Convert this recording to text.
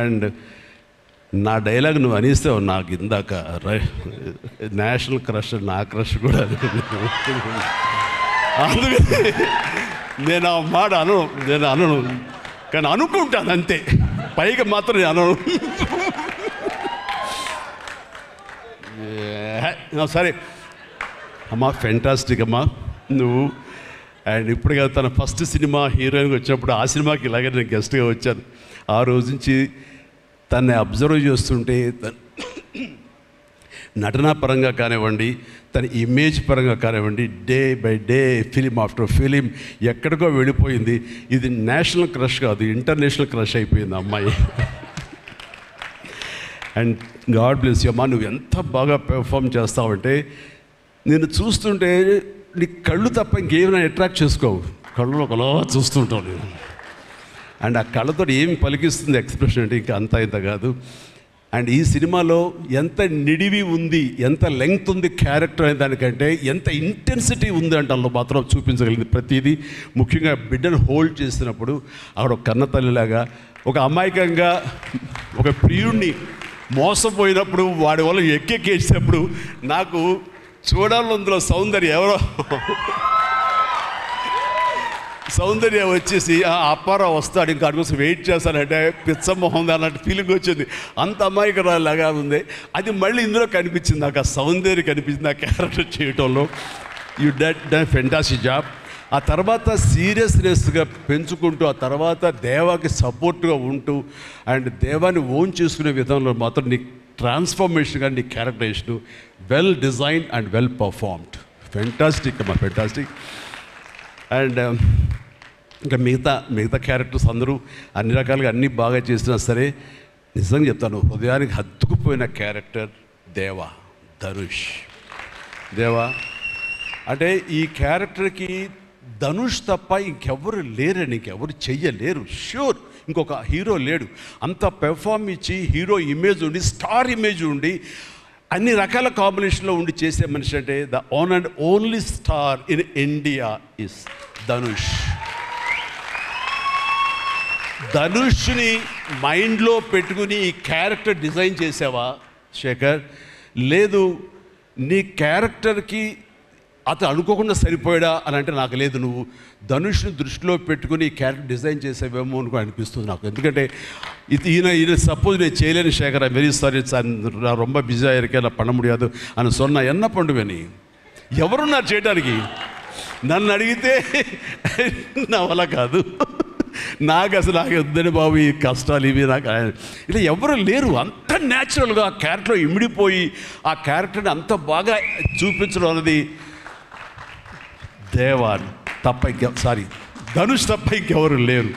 And నా dialogue నువ్వు అనిస్తే నాకు ఇందాక నేషనల్ క్రష్ నా క్రష్ కూడా అందుకని నేను ఆ మాట నేను అనను, కానీ అనుకుంటాను అంతే, పైగా మాత్రం నేను అనను. సరే అమ్మా, ఫెంటాస్టిక్ అమ్మా నువ్వు. అండ్ ఇప్పటిగా తన ఫస్ట్ సినిమా హీరోయిన్గా వచ్చినప్పుడు ఆ సినిమాకి ఇలాగే నేను గెస్ట్గా వచ్చాను. ఆ రోజు నుంచి తనని అబ్జర్వ్ చేస్తుంటే నటనా పరంగా కానివ్వండి, తన ఇమేజ్ పరంగా కానివ్వండి, day by day film after film ఎక్కడికో వెళ్ళిపోయింది. ఇది నేషనల్ క్రష్ కాదు, ఇంటర్నేషనల్ క్రష్ అయిపోయింది అమ్మాయి. అండ్ గాడ్ బ్లెస్ యూ అమ్మా, నువ్వు ఎంత బాగా పెర్ఫామ్ చేస్తావంటే నేను చూస్తుంటే నీ కళ్ళు తప్ప ఇంకేమైనా అట్రాక్ట్ చేసుకోవు, కళ్ళు ఒకలా చూస్తుంటావు నేను. అండ్ ఆ కళ్ళతో ఏమి పలికిస్తుంది ఎక్స్ప్రెషన్ అంటే ఇంకా అంత ఇంత కాదు. అండ్ ఈ సినిమాలో ఎంత నిడివి ఉంది, ఎంత లెంగ్త్ ఉంది క్యారెక్టర్ అనే దానికంటే ఎంత ఇంటెన్సిటీ ఉంది అంటే అందులో మాత్రం చూపించగలిగింది ప్రతిదీ. ముఖ్యంగా బిడ్డను హోల్డ్ చేసినప్పుడు ఆవిడ ఒక కన్న తల్లిలాగా, ఒక అమాయకంగా ఒక ప్రియుడిని మోసపోయినప్పుడు వాడి వల్ల ఎక్కేసేటప్పుడు నాకు చూడాలి అందులో సౌందర్య వచ్చేసి అప్పారావు వస్తాడు ఇంకా కోసం వెయిట్ చేస్తానంటే పిచ్చమొహం అన్నట్టు ఫీలింగ్ వచ్చింది. అంత అమాయకురాలాగా ఉంది. అది మళ్ళీ ఇందులో కనిపించింది నాకు, ఆ సౌందర్య కనిపించింది ఆ క్యారెక్టర్ చేయటంలో. You done fantastic job. ఆ తర్వాత సీరియస్నెస్గా పెంచుకుంటూ, ఆ తర్వాత దేవాకి సపోర్ట్గా ఉంటూ అండ్ దేవాన్ని ఓన్ చేసుకునే విధంలో మాత్రం నీ ట్రాన్స్ఫర్మేషన్ కానీ నీ characterization well designed and well performed. Fantastic అమ్మా, ఫెంటాస్టిక్. అండ్ ఇంకా మిగతా క్యారెక్టర్స్ అందరూ అన్ని రకాలుగా అన్నీ బాగా చేసినా సరే నిజంగా చెప్తాను, హృదయానికి హత్తుకుపోయిన క్యారెక్టర్ ధనుష్. అంటే ఈ క్యారెక్టర్కి ధనుష్ తప్ప ఇంకెవరు లేరని, ఇంకెవరు చెయ్యలేరు. ష్యూర్ ఇంకొక హీరో లేడు. అంత పెర్ఫార్మ్ ఇచ్చి హీరో ఇమేజ్ ఉండి, స్టార్ ఇమేజ్ ఉండి, అన్ని రకాల కాంబినేషన్లో ఉండి చేసే మనిషి అంటే the one and only star in India is Dhanush. ధనుష్ని మైండ్లో పెట్టుకుని ఈ క్యారెక్టర్ డిజైన్ చేసావా శేఖర్? లేదు, నీ క్యారెక్టర్కి అతను అనుకోకుండా సరిపోయాడా అని అంటే నాకు లేదు. నువ్వు ధనుష్ని దృష్టిలో పెట్టుకుని ఈ క్యారెక్టర్ డిజైన్ చేసేవేమో అనుకో అనిపిస్తుంది నాకు. ఎందుకంటే ఈయన సపోజ్ నేను చేయలేని Shekhar, I very sorry sir, నా రొంబ బిజీ இருக்கேன், நான் பண்ண முடியாது అని சொன்னா என்ன பண்ணுவேని? ఎవరున్నారు చేయడానికి? నన్ను అడిగితే నా వల్ల కాదు, నాకు వద్దని బాబు ఈ కష్టాలు ఇవి నాకు ఇలా ఎవరు లేరు. అంత న్యాచురల్గా ఆ క్యారెక్టర్లో ఇమిడిపోయి ఆ క్యారెక్టర్ని అంత బాగా చూపించడం అనేది ధనుష్ తప్ప ఇంకెవరు లేరు.